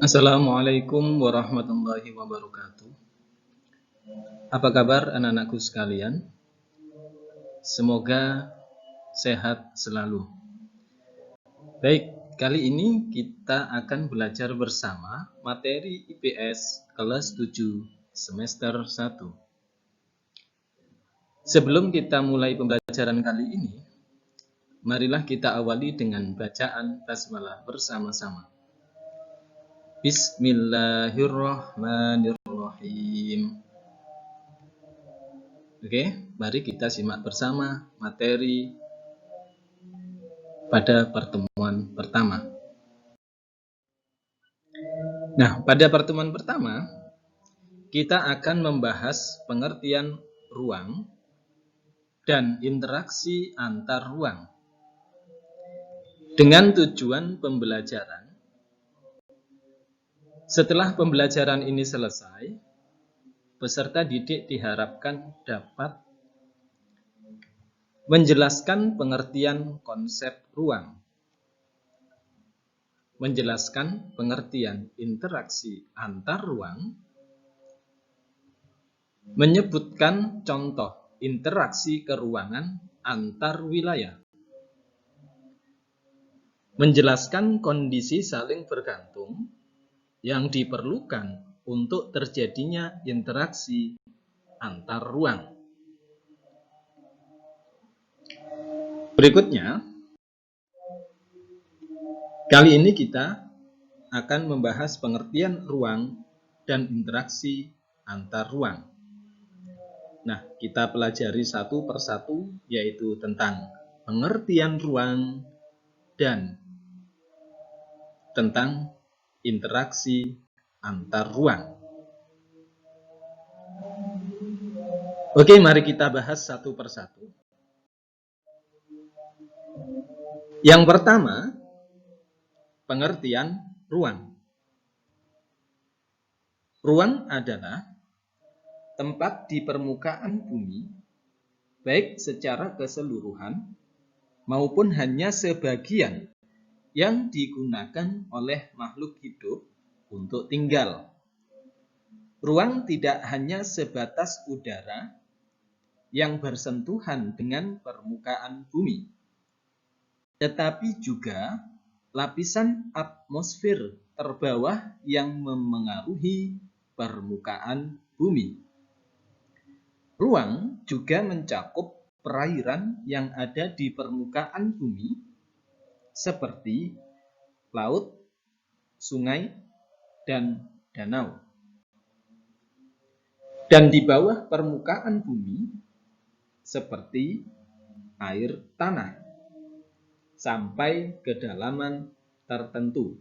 Assalamualaikum warahmatullahi wabarakatuh. Apa kabar anak-anakku sekalian? Semoga sehat selalu. Baik, kali ini kita akan belajar bersama materi IPS kelas 7 semester 1. Sebelum kita mulai pembelajaran kali ini, marilah kita awali dengan bacaan basmalah bersama-sama. Bismillahirrahmanirrahim. Oke, mari kita simak bersama materi pada pertemuan pertama. Nah, pada pertemuan pertama, kita akan membahas pengertian ruang dan interaksi antar ruang. Dengan tujuan pembelajaran, setelah pembelajaran ini selesai, peserta didik diharapkan dapat menjelaskan pengertian konsep ruang, menjelaskan pengertian interaksi antar ruang, menyebutkan contoh interaksi keruangan antar wilayah, menjelaskan kondisi saling bergantung yang diperlukan untuk terjadinya interaksi antar ruang. Berikutnya, kali ini kita akan membahas pengertian ruang dan interaksi antar ruang. Nah, kita pelajari satu persatu, yaitu tentang pengertian ruang dan tentang interaksi antar ruang. Oke, mari kita bahas satu persatu. Yang pertama, pengertian ruang. Ruang adalah tempat di permukaan bumi, baik secara keseluruhan maupun hanya sebagian, yang digunakan oleh makhluk hidup untuk tinggal. Ruang tidak hanya sebatas udara yang bersentuhan dengan permukaan bumi, tetapi juga lapisan atmosfer terbawah yang memengaruhi permukaan bumi. Ruang juga mencakup perairan yang ada di permukaan bumi, seperti laut, sungai, dan danau. Dan di bawah permukaan bumi, seperti air tanah, sampai kedalaman tertentu.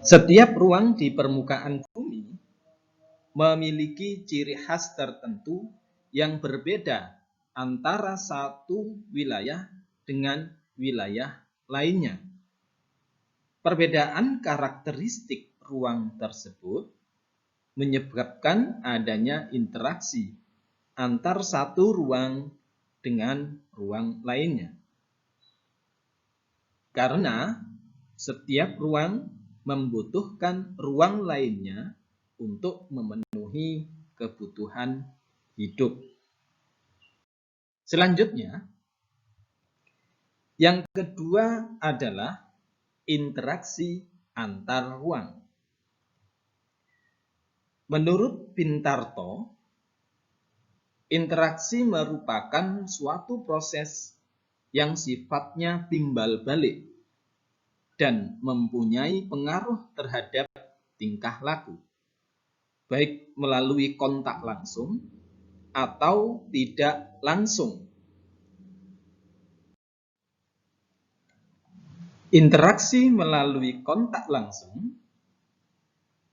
Setiap ruang di permukaan bumi memiliki ciri khas tertentu yang berbeda antara satu wilayah dengan wilayah lainnya. Perbedaan karakteristik ruang tersebut menyebabkan adanya interaksi antar satu ruang dengan ruang lainnya. Karena setiap ruang membutuhkan ruang lainnya untuk memenuhi kebutuhan hidup. Selanjutnya, yang kedua adalah interaksi antar ruang. Menurut Pintarto, interaksi merupakan suatu proses yang sifatnya timbal balik dan mempunyai pengaruh terhadap tingkah laku, baik melalui kontak langsung atau tidak langsung. Interaksi melalui kontak langsung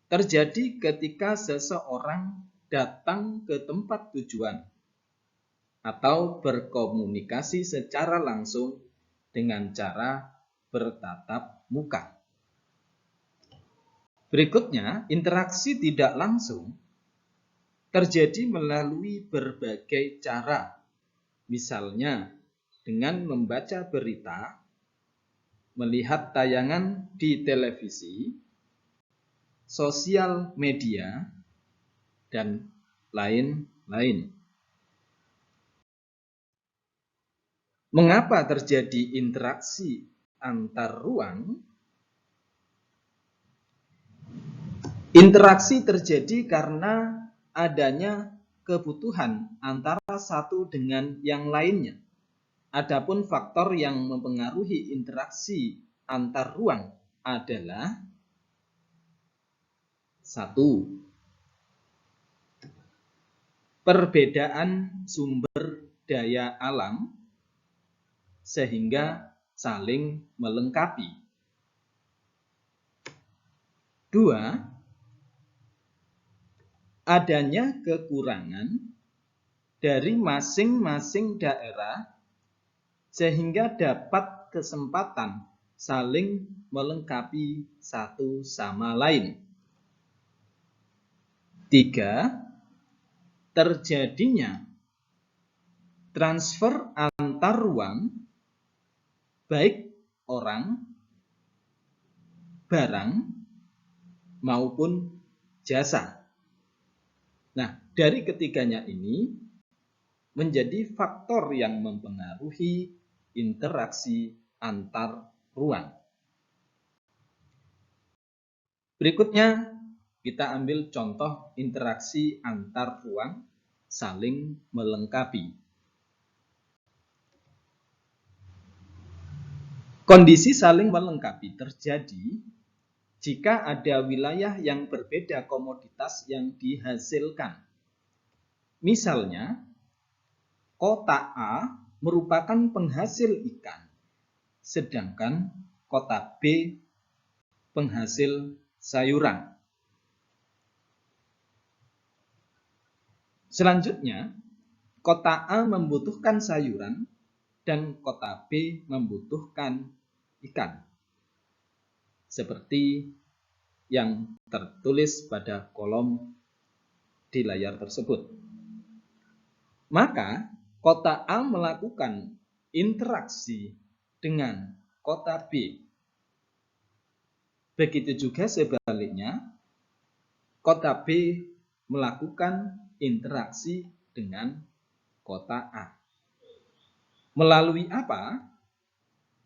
terjadi ketika seseorang datang ke tempat tujuan atau berkomunikasi secara langsung dengan cara bertatap muka. Berikutnya, interaksi tidak langsung terjadi melalui berbagai cara, misalnya dengan membaca berita, melihat tayangan di televisi, sosial media, dan lain-lain. Mengapa terjadi interaksi antar ruang? Interaksi terjadi karena adanya kebutuhan antara satu dengan yang lainnya. Adapun faktor yang mempengaruhi interaksi antar ruang adalah 1. Perbedaan sumber daya alam sehingga saling melengkapi. 2. Adanya kekurangan dari masing-masing daerah sehingga dapat kesempatan saling melengkapi satu sama lain. 3. Terjadinya transfer antar ruang, baik orang, barang, maupun jasa. Nah, dari ketiganya ini menjadi faktor yang mempengaruhi interaksi antar ruang. Berikutnya, kita ambil contoh interaksi antar ruang saling melengkapi. Kondisi saling melengkapi terjadi jika ada wilayah yang berbeda komoditas yang dihasilkan. Misalnya, kota A merupakan penghasil ikan, sedangkan kota B penghasil sayuran. Selanjutnya, kota A membutuhkan sayuran dan kota B membutuhkan ikan. Seperti yang tertulis pada kolom di layar tersebut. Maka, kota A melakukan interaksi dengan kota B. Begitu juga sebaliknya, kota B melakukan interaksi dengan kota A. Melalui apa?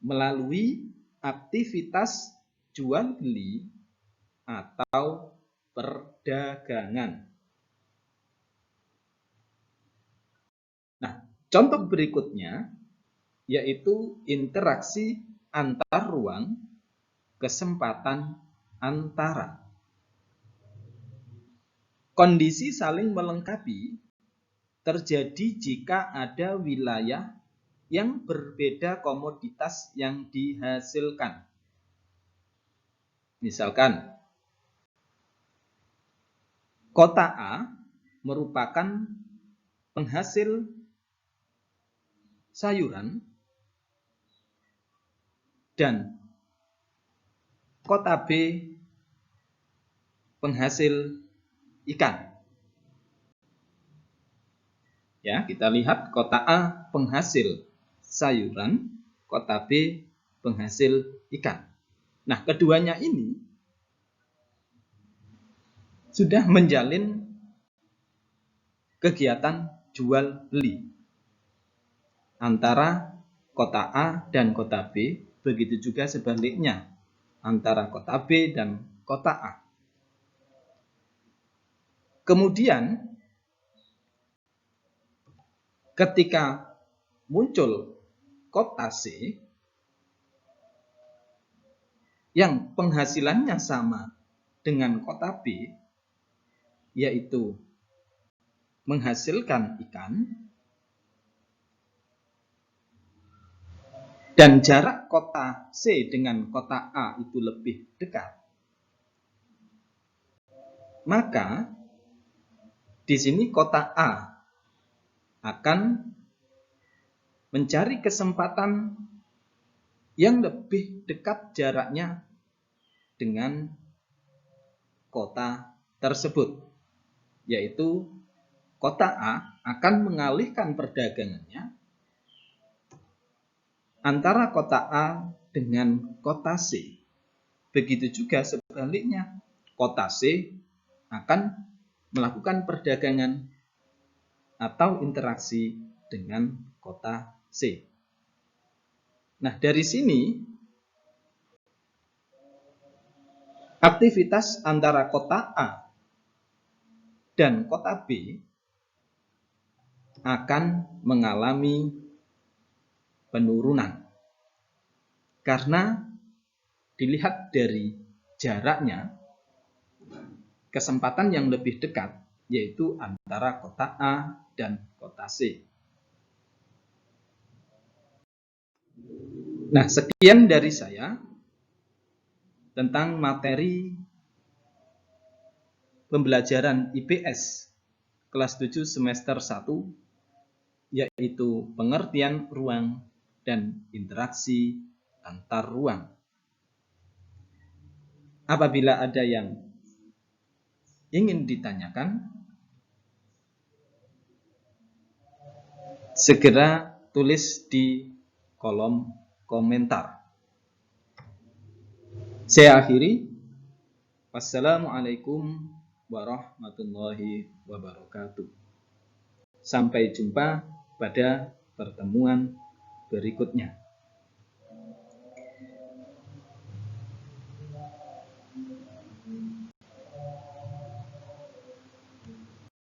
Melalui aktivitas jual beli atau perdagangan. Nah, contoh berikutnya yaitu interaksi antar ruang, kesempatan antara. Kondisi saling melengkapi terjadi jika ada wilayah yang berbeda komoditas yang dihasilkan. Misalkan, kota A merupakan penghasil sayuran dan kota B penghasil ikan. Ya, kita lihat kota A penghasil sayuran, kota B penghasil ikan. Nah, keduanya ini sudah menjalin kegiatan jual beli antara kota A dan kota B, begitu juga sebaliknya antara kota B dan kota A. Kemudian ketika muncul kota C yang penghasilannya sama dengan kota B, yaitu menghasilkan ikan, dan jarak kota C dengan kota A itu lebih dekat, maka di sini kota A akan mencari kesempatan yang lebih dekat jaraknya dengan kota tersebut, yaitu kota A akan mengalihkan perdagangannya antara kota A dengan kota C. Begitu juga sebaliknya, kota C akan melakukan perdagangan atau interaksi dengan kota C. Nah, dari sini aktivitas antara kota A dan kota B akan mengalami penurunan. Karena dilihat dari jaraknya, kesempatan yang lebih dekat yaitu antara kota A dan kota C. Nah, sekian dari saya tentang materi pembelajaran IPS kelas 7 semester 1, yaitu pengertian ruang dan interaksi antar ruang. Apabila ada yang ingin ditanyakan, segera tulis di kolom komentar. Saya akhiri. Wassalamualaikum warahmatullahi wabarakatuh. Sampai jumpa pada pertemuan berikutnya.